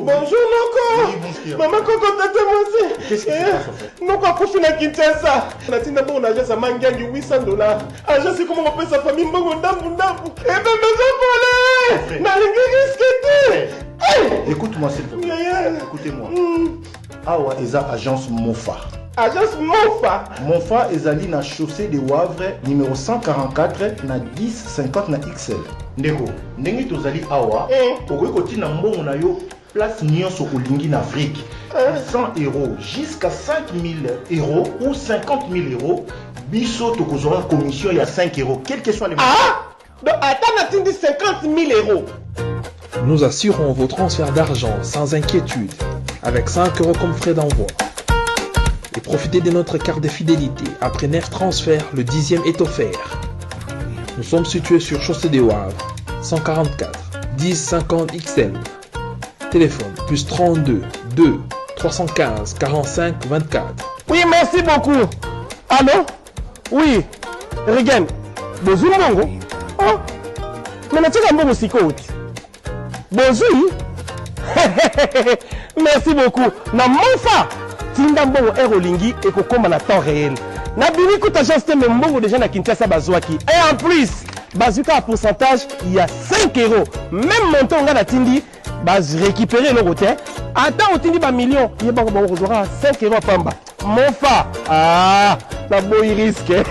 Bonjour Noko. Oui, bonjour. Maman Koko tata moi. Qu'est-ce qui se passe en fait? Noko a couché na Kinshasa. Natina bon agence à Mangangi $800. Agence c'est comment on appelle sa famille Mbongo ndambu ndambu. Eh ben maison pour na lingi risque. Écoute-moi s'il te plaît. Écoutez-moi. Awa eza agence Mofa. Agence Mofa. Mofa ezali na chaussée de Wavre numéro 144 na 1050 na XL. Ndeko, ndenge tozali awa, okoki kotina mbongo na yo place nyonso olingi na Afrique. 100 € jusqu'à 5000 € ou 50 000 €. Biso tokozora commission ya 5 €, quel que soit les montants. Ah! Donc attends, atteindre 50 000 €. Nous assurons vos transferts d'argent sans inquiétude, avec 5 € comme frais d'envoi. Et profitez de notre carte de fidélité. Après 9 transferts, le 10e est offert. Nous sommes situés sur Chaussée des Wavres, 144 1050 XL. Téléphone plus 32 2 315 45 24. Oui, merci beaucoup. Allô? Oui. Regan. Bonjour, Mongo. Oh. Mais tu as un bon psychote. Bonjour. Merci beaucoup. Na Mofa. Tinda mbongo Aerolingi et kokoma na temps réel. Na bini kuta agence te mbongo déjà na Kinshasa bazwaki. Et en plus, bazuka à pourcentage, il y a 5 €. Même montant on a tindi, baz récupérer le côté. Attends, on tindi ba million, il y a ba 5 € pamba. Mofa. Ah, na boy risque.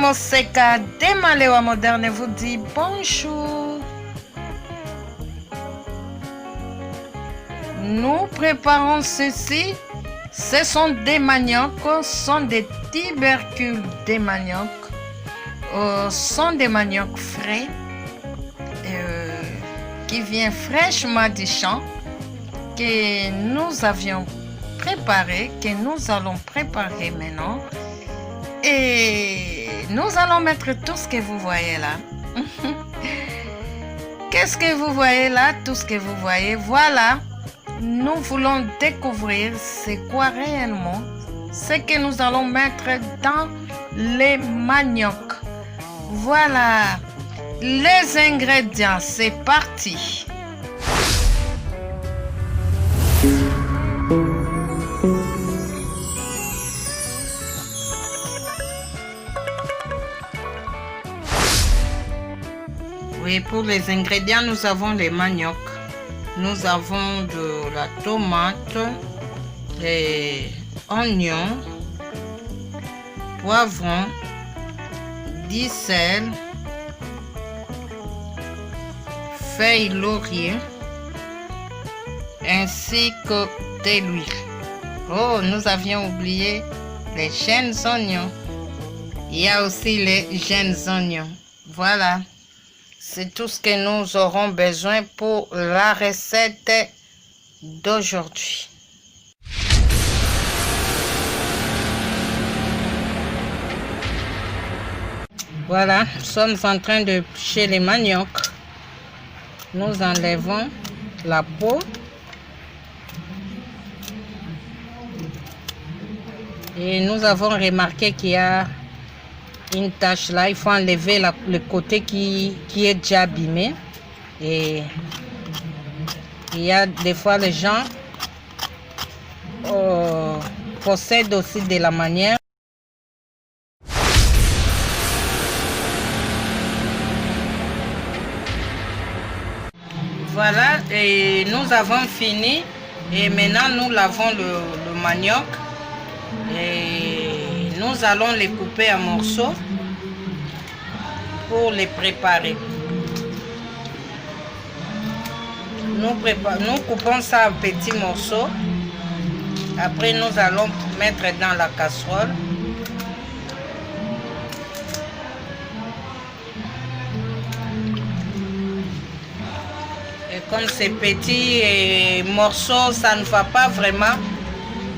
Moseka Demalewa Moderne vous dit bonjour. Nous préparons ceci. Ce sont des maniocs, sont des tubercules des maniocs, sont des maniocs frais qui viennent fraîchement du champ que nous avions préparé, que nous allons préparer maintenant. Et nous allons mettre tout ce que vous voyez là. Qu'est-ce que vous voyez là? Tout ce que vous voyez, voilà. Nous voulons découvrir c'est quoi réellement ce que nous allons mettre dans les maniocs. Voilà. Les ingrédients, c'est parti. Oui, pour les ingrédients, nous avons les maniocs. Nous avons de la tomate, et oignons, poivrons, du sel, feuilles laurier, ainsi que de l'huile. Oh, nous avions oublié les jeunes oignons. Il y a aussi les jeunes oignons. Voilà. C'est tout ce que nous aurons besoin pour la recette d'aujourd'hui. Voilà, nous sommes en train de picher les maniocs. Nous enlevons la peau. Et nous avons remarqué qu'il y a une tache là, il faut enlever le côté qui est déjà abîmé. Et il y a des fois les gens possèdent aussi de la manière. Voilà, et nous avons fini. Et maintenant nous lavons le manioc. Et nous allons les couper en morceaux pour les préparer. Nous coupons ça en petits morceaux Après, nous allons mettre dans la casserole. Et comme c'est petit et morceaux, ça ne va pas vraiment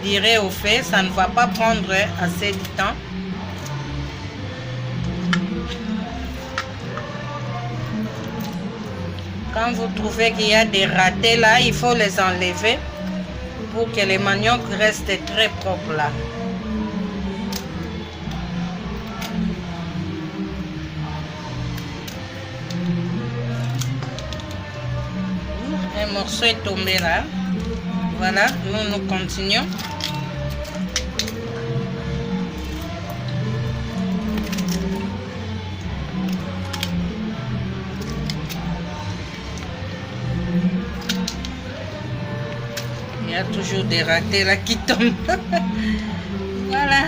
virer au fait, ça ne va pas prendre assez de temps. Quand vous trouvez qu'il y a des ratés là, il faut les enlever pour que les maniocs restent très propres là. Un morceau est tombé là. Voilà, nous continuons. Il y a toujours des ratés là qui tombent. Voilà.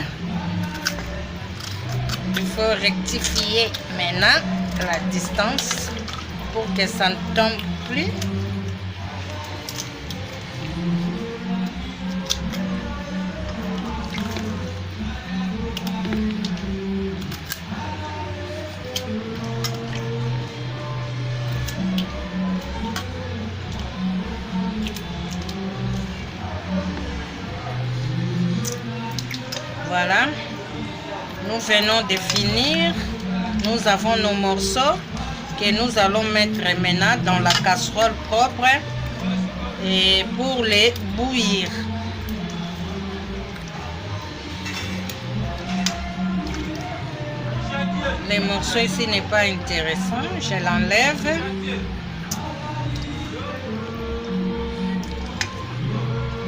Il faut rectifier maintenant la distance pour que ça ne tombe plus. Voilà, nous venons de finir. Nous avons nos morceaux que nous allons mettre maintenant dans la casserole propre et pour les bouillir. Les morceaux ici n'est pas intéressant, je l'enlève.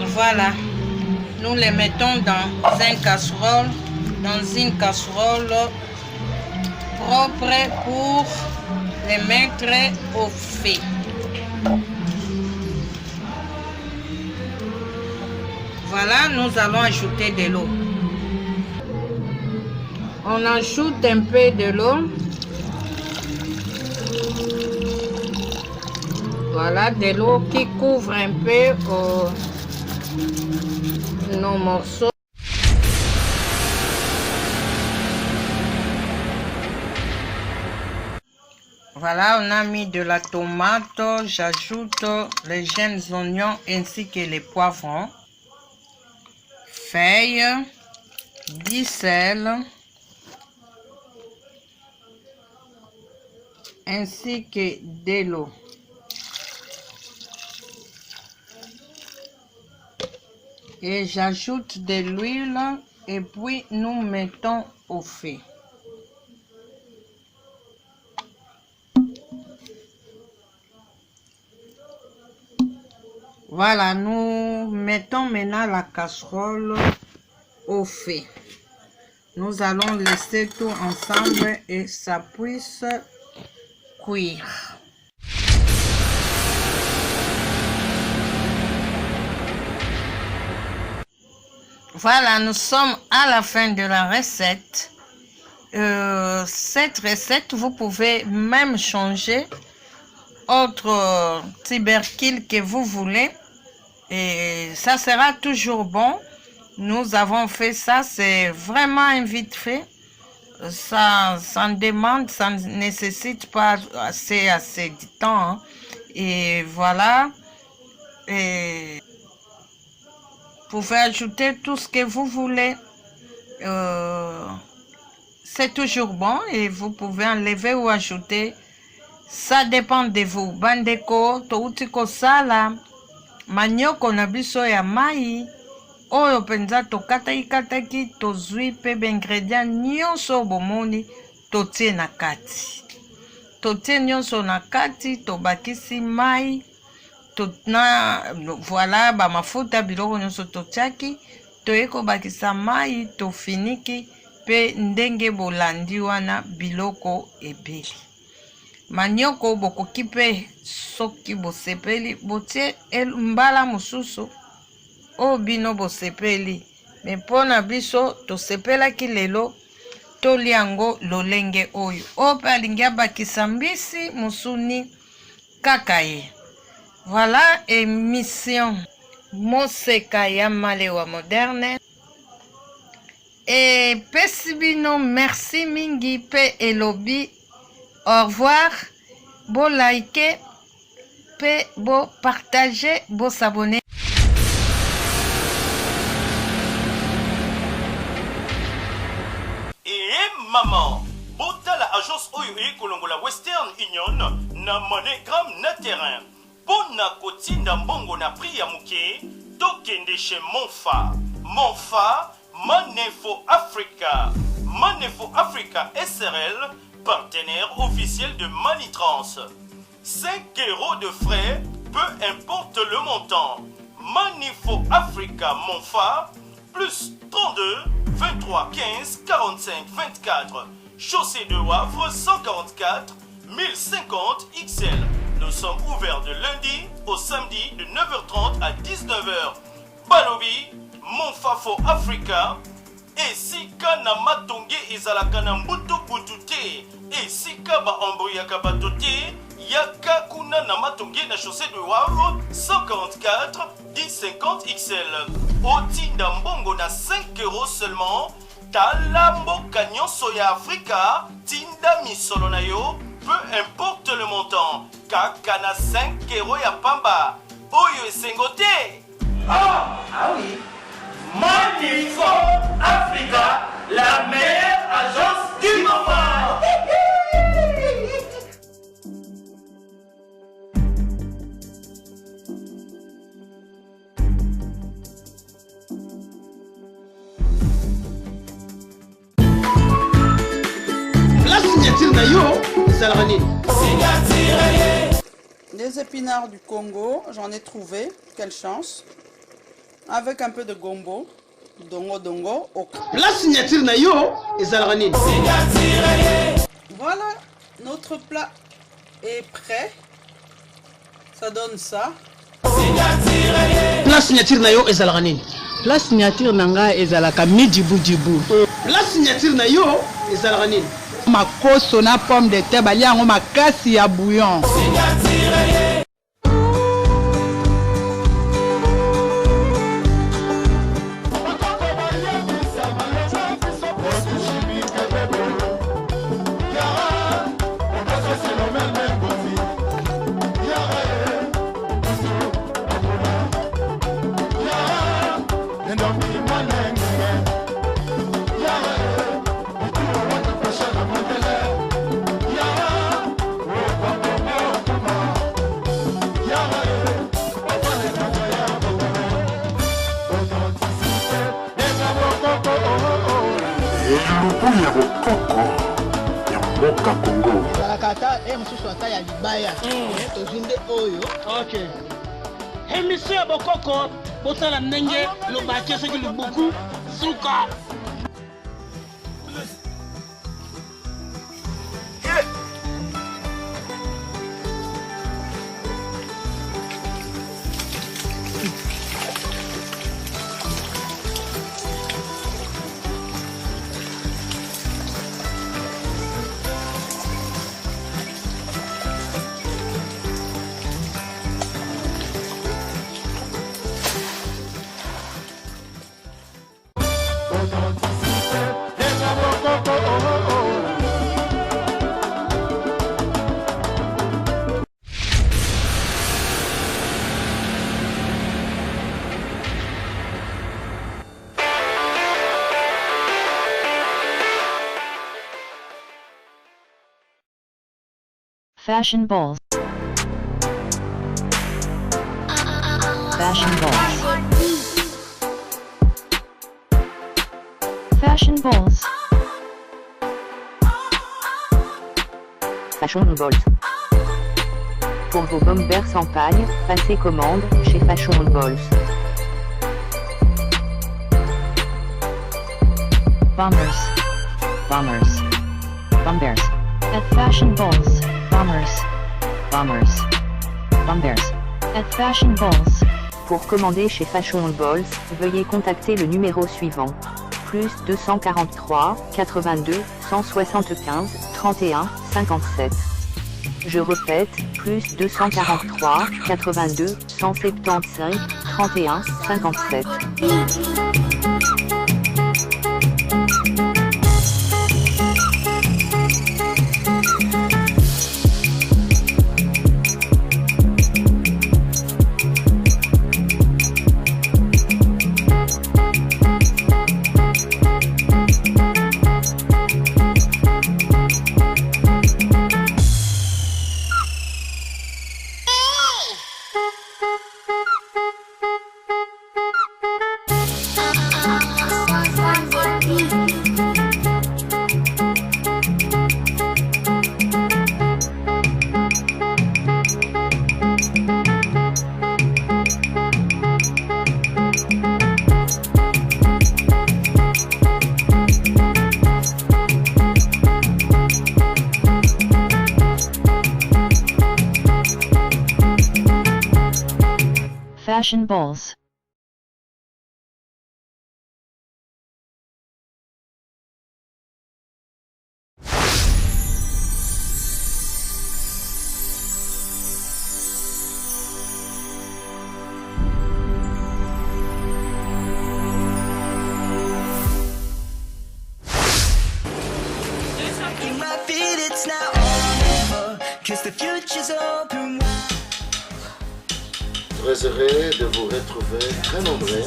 Voilà. Nous les mettons dans une casserole propre pour les mettre au feu. Voilà, nous allons ajouter de l'eau. On ajoute un peu de l'eau. Voilà, de l'eau qui couvre un peu nos morceaux. Voilà, on a mis de la tomate, j'ajoute les jeunes oignons ainsi que les poivrons, feuilles, du sel, ainsi que de l'eau. Et j'ajoute de l'huile et puis nous mettons au feu. Voilà, nous mettons maintenant la casserole au feu. Nous allons laisser tout ensemble et ça puisse cuire. Voilà, nous sommes à la fin de la recette. Cette recette, vous pouvez même changer autre tubercule que vous voulez. Et ça sera toujours bon. Nous avons fait ça, c'est vraiment un vite fait. Ça demande, ça ne nécessite pas assez de temps. Hein. Et voilà. Et vous pouvez ajouter tout ce que vous voulez. C'est toujours bon et vous pouvez enlever ou ajouter. Ça dépend de vous. Bandeko, toutiko sala. Manioko na biso ya mai. Oyo penza tokataki tozwi pe ingrédients nyonso bomoni totie na kati. Totie nyonso na kati, tobakisi mai. Voilà, ba mafuta biloko nyonso totiaki. Toyeko bakisa mai, tofiniki pe ndenge bolandi wana biloko ebeli. Manioko bokoki pe soki bosepeli botie mbala mosusu o bino bosepeli. Me mpona biso tosepelaki lelo toliango lolenge oyo. O pe alingi abakisa mbisi musuni kaka ye. Voilà, émission Moseka ya malewa moderne. Et pesibino merci mingi pe elobi. Au revoir. Bo like pe bo partager bo s'abonner. Et maman, bota la agence oyo kolongola Western Union na MoneyGram na terrain. Pona kotinda mbongo na prix ya muke, tokende chez Monfa. Monfa, Manefo Africa. Manefo Africa SRL, partenaire officiel de Manitrans. 5 € de frais, peu importe le montant. Manefo Africa Monfa, plus 32 23 15 45 24. Chaussée de Wavre 144 1050 XL. Nous sommes ouverts de lundi au samedi de 9h30 à 19h. Balobi, Monfafo Africa. Et si kana matonge ezalaka na mbutu butute. Et si kaba embrouillaka batote. Yaka kuna na matonge na chaussée de Wavre 144 1050 XL. Otinda mbongo na 5 € seulement. Talambo Canyon Soya Africa. Tinda misolo na yo. Peu importe le montant. Kakana 5 € ya pamba. Oyo esengote. Ah oui. Manefo Africa, la meilleure agence du moment. La signature na yo, Salrani. Des épinards du Congo, j'en ai trouvé, quelle chance. Avec un peu de gombo, dongo, La signature na yo, Salrani. Voilà, notre plat est prêt. Ça donne ça. La signature na yo, Salrani. La signature nanga ezalaka mijibu. La signature na yo, Salrani. Makoso na pomme de terre baliango makasi ya bouillon. ya bokoko ya mboka Congo. Kata mosusu ata ya libaya. Tozinde oyo. OK. Émission ya bokoko botala ndenge lobaki soki lubuku suka. Fashion balls. Fashion balls. Fashion balls. Fashion balls. Pour vos bombers sans pagne, passez commande chez Fashion balls. Bombers. Bombers. Bombers. At Fashion balls. Bombers. Bombers. Bombers. At Fashion balls. Pour commander chez Fashion Balls, veuillez contacter le numéro suivant. Plus 243 82 175 31 57. Je répète, plus 243, 82, 175, 31, 57. Fashion balls. Très heureux de vous retrouver très nombreux,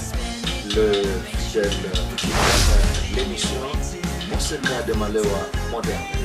le fidèle l'émission Monseka de Malewa moderne.